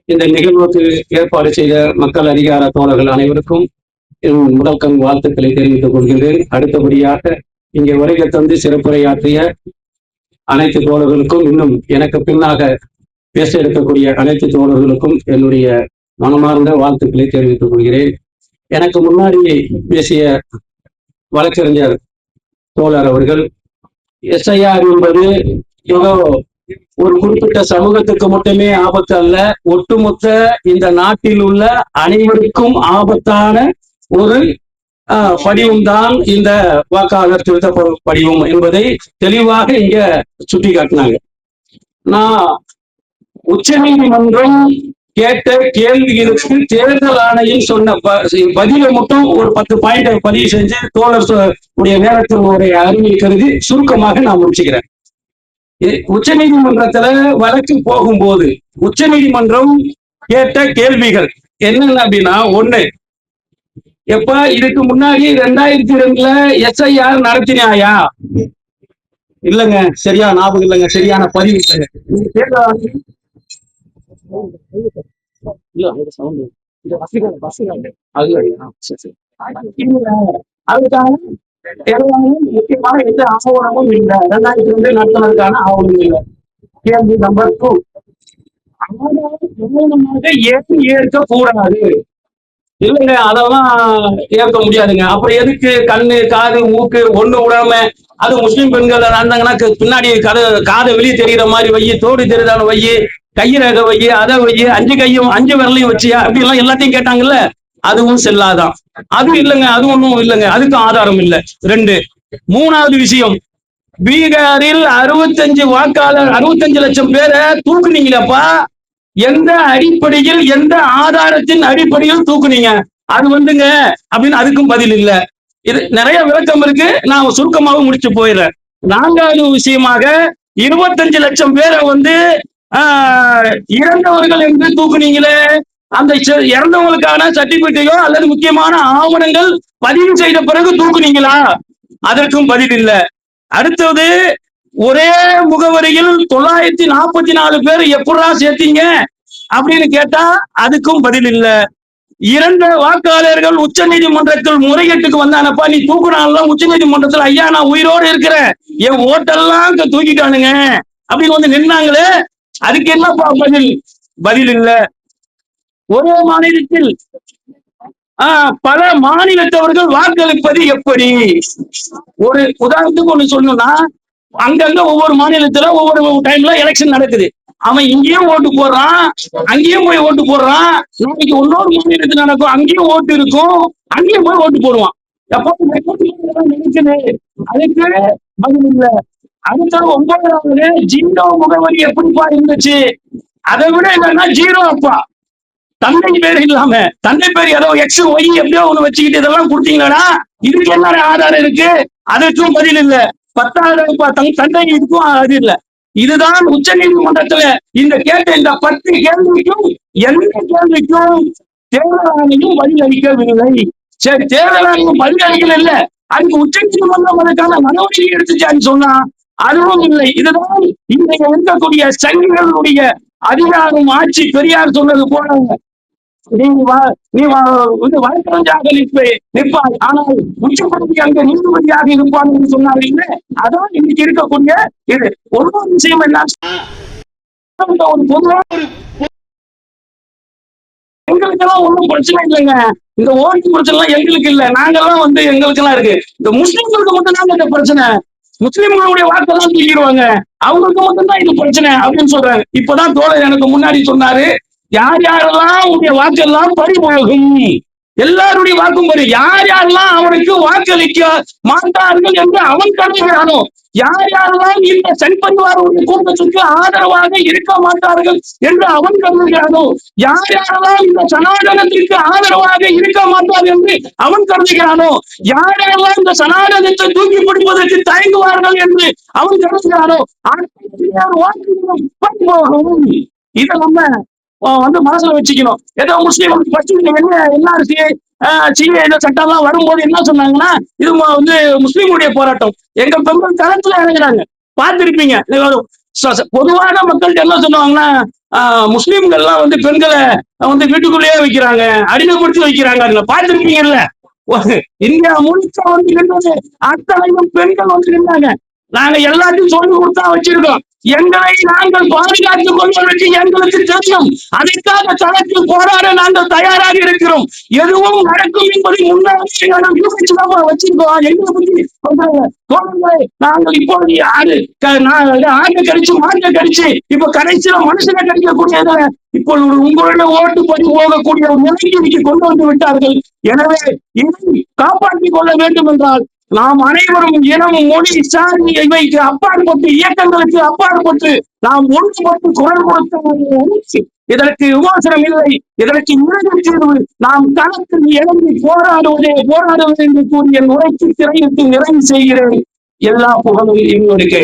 இந்த நிகழ்வுக்கு ஏற்பாடு செய்த மக்கள் அதிகார தோழர்கள் அனைவருக்கும் முதல்கண் வாழ்த்துக்களை தெரிவித்துக் கொள்கிறேன். அடுத்தபடியாக இங்கே வருகை தந்து சிறப்புரையாற்றிய அனைத்து தோழர்களுக்கும், இன்னும் எனக்கு பின்னாக பேச இருக்கக்கூடிய அனைத்து தோழர்களுக்கும் என்னுடைய மனமார்ந்த வாழ்த்துக்களை தெரிவித்துக் கொள்கிறேன். எனக்கு முன்னாடி பேசிய வழக்கறிஞர் தோழர் அவர்கள் எஸ்ஐஆர் என்பது ஏதோ ஒரு குறிப்பிட்ட சமூகத்துக்கு மட்டுமே ஆபத்து அல்ல, ஒட்டுமொத்த இந்த நாட்டில் உள்ள அனைவருக்கும் ஆபத்தான ஒரு படிவம் தான் இந்த வாக்காளர் திருத்த படிவம் என்பதை தெளிவாக இங்க சுட்டி காட்டினாங்க. நான் உச்ச நீதிமன்றம் கேட்ட கேள்விகளுக்கு தேர்தல் ஆணையம் சொன்ன பதிலை மட்டும் ஒரு 10 பாயிண்ட் பதிவு செஞ்சு தோழர் உடைய நேரத்தினுடைய அறிவியை கருதி சுருக்கமாக நான் முடிச்சுக்கிறேன். உச்ச நீதிமன்றத்துல வழக்கு போகும்போது உச்ச நீதிமன்றம் கேட்ட கேள்விகள் என்னென்ன அப்படின்னா, ஒண்ணு, எப்ப இதுக்கு முன்னாடி 2002 எஸ்ஐஆர் நடத்தினாயா? இல்லைங்க, சரியா ஞாபகம் இல்லைங்க, சரியான பதிவு அதுக்கான முக்கியமான எந்த ஆவணமும் இல்லை. 2002 நடத்தினதுக்கான ஆவணம் இல்லை. கேள்வி நம்பர் 2, ஏன் ஏற்க கூடாது? இல்லைங்க, அதெல்லாம் ஏற்க முடியாதுங்க. அப்புறம் எதுக்கு கண்ணு காது மூக்கு ஒண்ணு விடாம, அது முஸ்லிம் பெண்கள் நடந்தாங்கன்னா பின்னாடி காதை வெளியே தெரிகிற மாதிரி வை, தோடு தெரிதான வை, கையிறக வை, அதை வை, 5 கையும் 5 விரலையும் வச்சியா, அப்படி எல்லாம் எல்லாத்தையும் கேட்டாங்கல்ல, அதுவும் செல்லாதான். அதுவும் இல்லைங்க, அது ஒண்ணும் இல்லைங்க, அதுக்கு ஆதாரம் இல்லை. 2, 3வது விஷயம், பீகாரில் 65 லட்சம் பேரை தூக்குனீங்களப்பா, எந்த அடிப்படையில் எந்த ஆதாரத்தின் அடிப்படையில் தூக்குனீங்க? அது வந்துங்க அப்படின்னு அதுக்கும் பதில் இல்லை. இது நிறைய விளக்கம் இருக்கு, நான் சுருக்கமாக முடிச்சு போயிடுறேன். 4வது விஷயமாக 25 லட்சம் பேரை இறந்தவர்கள் என்று தூக்குனீங்களே, அந்த இறந்தவங்களுக்கான சர்டிபிகேட்டையோ அல்லது முக்கியமான ஆவணங்கள் பதிவு செய்த பிறகு தூக்குனீங்களா? அதற்கும் பதில் இல்லை. அடுத்தது, ஒரே முகவரியில் 944 பேர் எப்படா சேர்த்தீங்க அப்படின்னு கேட்டா அதுக்கும் பதில் இல்லை. 2 வாக்காளர்கள் உச்ச நீதிமன்றத்தில் முறைகேட்டுக்கு வந்தானப்பா, நீ தூக்குனாலாம் உச்ச நீதிமன்றத்தில், ஐயா நான் உயிரோடு இருக்கிறேன், என் ஓட்டெல்லாம் தூக்கிட்டானுங்க அப்படின்னு நின்னாங்களே, அதுக்கு என்னப்பா பதில்? பதில் இல்லை. ஒரே மாநிலத்தில் பல மாநிலத்தவர்கள் வாக்களிப்பது எப்படி? ஒரு உதாரணத்துக்கு ஒண்ணு சொல்லணும்னா, அங்கங்க ஒவ்வொரு மாநிலத்துல ஒவ்வொரு டைம்ல எலெக்ஷன் நடக்குது. அவன் இங்கேயும் ஓட்டு போடுறான், அங்கேயும் போய் ஓட்டு போடுறான். நாளைக்கு இன்னொரு மாநிலத்தில் நடக்கும், அங்கேயும் ஓட்டு இருக்கும், அங்கேயும் போய் ஓட்டு போடுவான். அதுக்கு பதில் இல்லை. அடுத்த 9வது, ஜீரோ முகவரி எப்படிப்பா இருந்துச்சு? அதை விட என்னன்னா, ஜீரோ அப்பா தந்தை பேர் இல்லாம, தந்தை பேர் ஏதோ எக்ஸ் ஒய் எப்படியோ ஒண்ணு வச்சுக்கிட்டு இதெல்லாம் கொடுத்தீங்களா? இதுக்கு என்ன ஆதாரம் இருக்கு? அதற்கும் பதில் இல்லை. 10வது தந்தை இதுக்கும் அது இல்லை. இதுதான் உச்ச நீதிமன்றத்துல இந்த கேட்ட இந்த 10 கேள்விக்கும் எந்த கேள்விக்கும் தேர்தல் ஆணையம் பதில் அளிக்கவில்லை. சரி, தேர்தல் ஆணையம் பதில் அளிக்கல, இல்ல அதுக்கு உச்ச நீதிமன்றம் அதற்கான நடவடிக்கை எடுத்துச்சான்னு சொன்னா அதுவும் இல்லை. இதுதான் இன்றைக்கு இருக்கக்கூடிய சங்கிகளுடைய அதிகாரம், ஆட்சி. பெரியார் சொன்னது போல, நீ வழக்கறிஞராக நிற்பாய், ஆனால் உச்சப்படி அங்க நீதிபதியாக இருப்பான் என்று சொன்னாங்க. அதான் இன்னைக்கு இருக்கக்கூடிய இது. ஒரு விஷயம் என்ன, ஒரு பொதுவாக எங்களுக்கெல்லாம் ஒன்றும் பிரச்சனை இல்லைங்க. இந்த ஓட்டு பிரச்சனை எல்லாம் எங்களுக்கு இல்லை, நாங்கெல்லாம் எங்களுக்கு எல்லாம் இருக்கு. இந்த முஸ்லிம்களுக்கு மட்டும் தான் இந்த பிரச்சனை. முஸ்லிம்களுடைய வாக்கெல்லாம் தூக்கிடுவாங்க, அவங்களுக்கு மட்டும்தான் இது பிரச்சனை அப்படின்னு சொல்றாங்க. இப்பதான் தோழர் எனக்கு முன்னாடி சொன்னாரு, யார் யாரெல்லாம் உடைய வாக்கெல்லாம் பறிபோகும், எல்லாருடைய வாக்கும் பறி, யார் யாரெல்லாம் அவனுக்கு வாக்களிக்க மாட்டார்கள் என்று அவன் கருதுகிறானோ, யார் யாரெல்லாம் இந்த சனிப்பரிவாருடைய கூட்டத்திற்கு ஆதரவாக இருக்க மாட்டார்கள் என்று அவன் கருதுகிறானோ, யார் யாரெல்லாம் இந்த சனாதனத்திற்கு ஆதரவாக இருக்க மாட்டார்கள் என்று அவன் கருதுகிறானோ, யார் யாரெல்லாம் இந்த சனாதனத்தை தூக்கி பிடிப்பதற்கு தயங்குவார்கள் என்று அவன் கருதுகிறானோ, வாக்குகளும் பறிபோகும். இதை நம்ம மனசுல வச்சுக்கணும். ஏதோ முஸ்லீம் என்ஆர்சி சட்டம் எல்லாம் வரும்போது என்ன சொன்னாங்கன்னா, இது முஸ்லீமுடைய போராட்டம். எங்க பெண்கள் களத்துல இறங்குறாங்க, பார்த்திருப்பீங்க. பொதுவான மக்கள்கிட்ட என்ன சொல்லுவாங்கன்னா, முஸ்லிம்கள்லாம் வந்து பெண்களை வந்து வீட்டுக்குள்ளேயே வைக்கிறாங்க, அடிமைப்படுத்தி வைக்கிறாங்க. பார்த்திருப்பீங்கல்ல, இந்தியா முழுக்க வந்து நின்றது அத்தனையும் பெண்கள் வந்து நின்றாங்க. நாங்க எல்லாத்தையும் சொல்லி கொடுத்தா வச்சிருக்கோம். எங்களை நாங்கள் பாதுகாத்துக் கொள்வதற்கு எங்களுக்கு தெரியும். அதற்காக தளத்தில் போராட நாங்கள் தயாராக இருக்கிறோம். எதுவும் நடக்கும் என்பதை முன்னாடி வச்சிருக்கோம். எங்களை பத்தி சொல்றாங்க. நாங்கள் இப்போது ஆட்டை கடிச்சு மாட்டை கடிச்சு இப்ப கடைசியில மனுஷனை கடிக்கக்கூடியத இப்பொழுது உங்களுடைய ஓட்டு படி போகக்கூடிய ஒரு நிலைக்கு கொண்டு வந்து விட்டார்கள். எனவே இதை காப்பாற்றிக் கொள்ள வேண்டும் என்றால் நாம் அனைவரும் இனம், மொழி, சாதி இவைக்கு அப்பாற்பட்டு, இயக்கங்களுக்கு அப்பாற்பட்டு நாம் ஒன்றுபட்டு குரல் கொடுத்த இதற்கு விமோசனம் இல்லை. இதற்கு இறுதி தீர்வு நாம் களத்தில் இறங்கி போராடுவது என்று கூறிய உரைக்கு திரையிட்டு நிறைவு செய்கிறேன். எல்லா புகழும் என்னுடைய